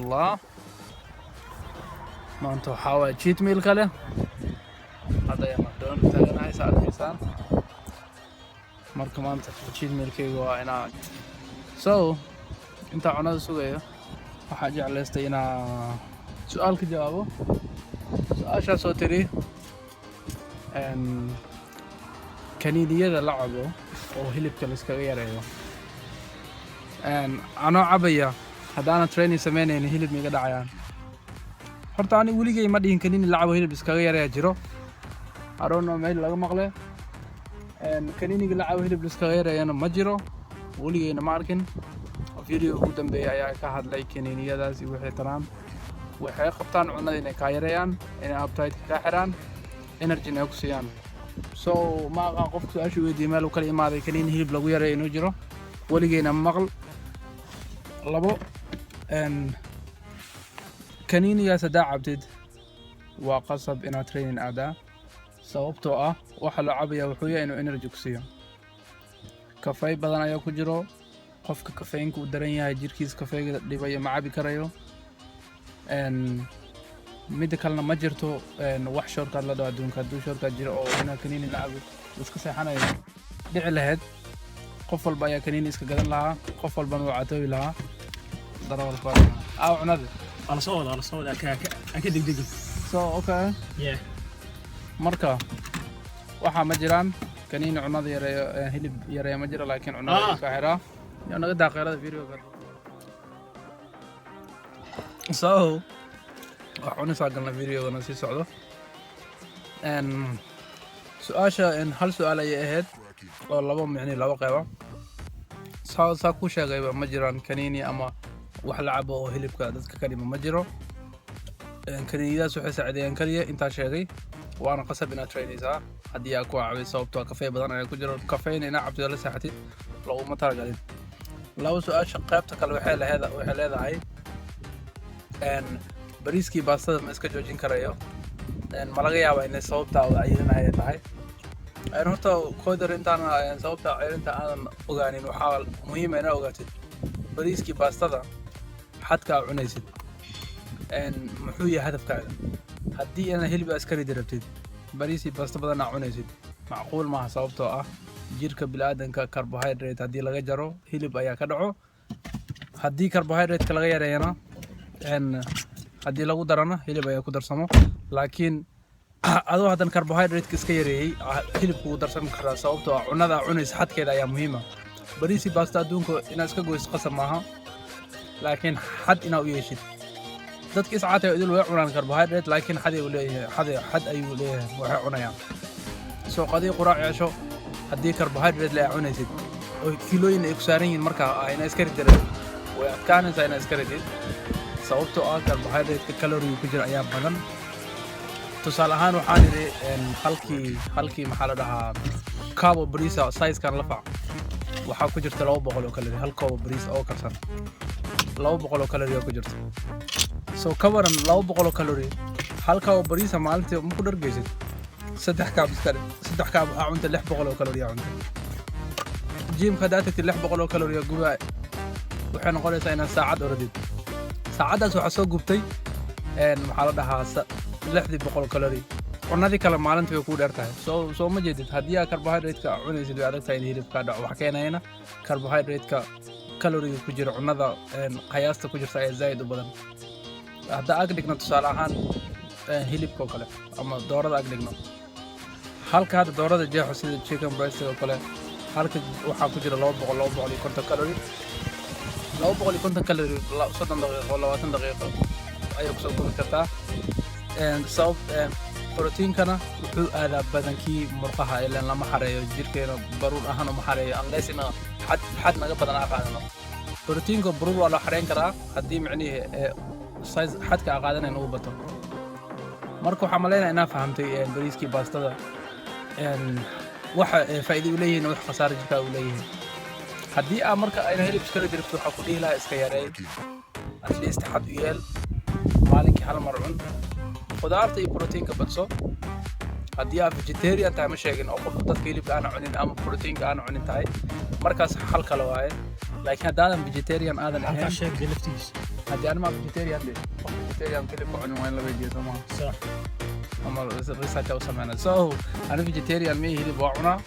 الله. ما أنتوا حاول تشيت ميل كله هذا يا مقدون تاجنا هاي ساعة الحسان مركب ما أنت تشيت ميل كي جوا هنا أنت عنا سوية وحاجة على استينا سؤال كجوابه سؤال شو صوتري كنيدية لعبه أو هلب كلس كغيره أنا عبية هذا أنا تريني سميني إن هلب ميقد عيان horta ani weligay ma dhihin kanin lacabo hilib iskaga yareeya jiro I don't know meel laga maqle kaniniga lacabo hilib iskaga yareeyana ma jiro weligayna ma arkin video ugu dambeeyay ayaa ka hadlay kaniniyadaas iyo wixii taraan waxay qabtaan cunada inay ka yareeyaan inay appetite ka xiraan energy ay ku siiyaan so ma aqaan qofku su'aashu weydiiyay meel uu kala imaaday kanin hilib lagu yareeyo inuu jiro weligayna maqal labo كنيني يا سدا عبتد وقصب إنا ترينين أدا سببتو وحلو عبيا وحويا إنو إنرجي كسيا كافي بدنا يا كجرو قفك كافيين كودرين يا جيركيز كافي دبي مع عبي كرايو ميدكالنا مجرتو وح شركة لا دو دون كدو شركة جرو أو هنا كنيني لعبي بس كسي حنا دع لهاد قفل بايا كنيني إسك جدن لها قفل بنو عتوي لها ضرر الفرق أو عناد على صوت أكيد دقيقة. okay. Yeah. مركا waxaa ma jiraan kaniin cunada yareeyo hilib yareeyo ma jiro laakiin cunada ka xira iyo naga daaqeelada video-ga waxaan soo galnay video-ga si socdo su'aasha hal su'aal ay ahayd oo laba qayb saa ku sheegay ma jiraan kaniini ama wax la cabo oo hilibka dadka ka dhimo ma jiro kaniinidaas waxay saacidayaan kaliya intaa sheegay waana qasab inaad trainaysaa haddii aad ku caaway sababtoo kafee badan ayaa ku jiro kafeyn inaad cabtida la seexatid laguma talagalin laba su'aasha qaybta kale waxay leedahay bariiskii baastada ma iska joojin karayo ma laga yaabaa inay sababtaa oo cayilinaaya tahay horta koodar intaan sababta cayilinta aanan ogaanin waxaa muhiim inaad ogaatid bariiskii baastada حدك أو عنيسد محوية هدف كذا هدي أنا هلبي أسكري دربتي بريسي بس تبغى عنيسد معقول ما صوبته جيرك بالآدم كربوهيدرات هدي لغا جرو هلب أيا كدعو هدي كربوهيدرات كلغا يرينا هدي لغو درنا هلب أيا كدر سمو لكن هذا هذا الكربوهيدرات كسكيري هلب كدر سمو كرا صوبته عندا عنيس حد كذا يا مهمة بريسي باستا دونكو الناس كجوز قسم معها لكن حد إنه يشيد dadka iscaatay idil way cunaan carbohydrate laakiin xad ay leeyahay waxa cunayaan soo qadii quraac yeesho hadii carbohydrate la cunaysid oo kiilooyin ay ku saaran yihiin marka ayna iskari dareen way adkaanaysaa inay iskari did sababtoo carbohydrate calorie ku jira ayaa badan tusaale ahaan waxaan yiri halkii maxaa la dhahaa carbo brisa size kan la fac waxa ku jirta 200 oo calorie hal carbo brisa oo karsan 200 calorie ku jirta soo kabaran 200 calorie halka oo bariisa maalintii ma ku dhargeysid 3 kaab iskale 3 kaab waxa cunta 600 calorie cunta jimka daatati 600 calorie guba waxay noqonaysaa inaad saacad orodid saacadaas waxa soo gubtay maxaa la dhahaa 600 calorie cunadii kale maalintii way ku dheertahay soo ma jeedid haddii aad carbohydrate-ka cunaysid way adag tahay in hilibka dhaco wax keenayna carbohydrate-ka calorie ku jira cunada qiyaasta ku jirta ay zaid u badan hadda ag dhigno tusaale ahaan hilibka oo kale ama doorada ag dhigno halka hadda doorada jeexo sida chicken breast oo kale halka waxaa ku jira 250 calorie 250 calorie 30 daqiiqo 20 daqiiqo ayay ku soo gubi kartaa sabab proteinkana wuxuu aadaa badankii murqaha ilaa lama xareeyo jirkeena baruur ahaan uma xareeyo unless ina xad naga badan qaadano proteinka baruur waa la xareen karaa haddii macnihi size xadka qaadanayna uu bato marka waxaan maleynayaa inaa fahamtay bariiskii baastada waxa faa'iido u leeyihiin wax khasaar jirka u leeyihiin haddii aad marka ayna hilib iska dirto waxa ku dhihi lahaa iska yareey at least xad u yeel maalinkii hal mar cun khudaarta iyo proteinka badso haddii aad vegetarian tahay ma sheegin oo qofka dadka hilibka aan cunin ama proteinka aan cunin tahay markaas xal kale waaye laakiin haddaadan vegetarian aadan ahayn sheeg laftiis هدي أنا ما فيجيتيريان دي فيجيتيريان كلي كون وين لا بيجي سما صح أما ريسيرش أو سمعنا سو أنا فيجيتيريان مي هلي بوعنا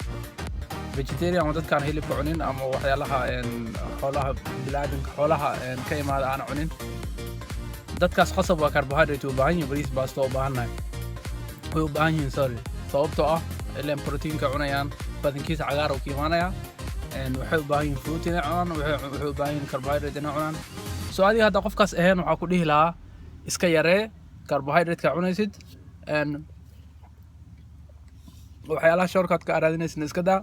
فيجيتيريان ودد كان هلي كعنين أما وحيالها إن حولها بلادن حولها إن كيما هذا أنا عنين dadkaas qasab waa carbohydrate u baahan yihiin bariis baasto u baahannahay way u baahan yihiin sorry sababtoo ah ileen proteinka cunayaan badankiisa cagaar uu ka imaanaya waxay u baahan yihiin fruit inay cunaan waxay u baahan yihiin carbohydrate inay cunaan soo adiga hadda qofkaas ahayn waxaa ku dhihi lahaa iska yaree carbohydrate-ka cunaysid waxyaalaha shortcut ka araadinaysan iska daa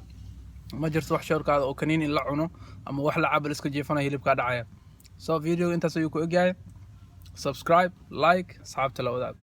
ma jirto wax shortcut oo kaniin in la cuno ama wax la cabal iska jiifanayo hilibka dhacaya so video intaas ayuu ku egyahay subscribe like asxaabta la wadaag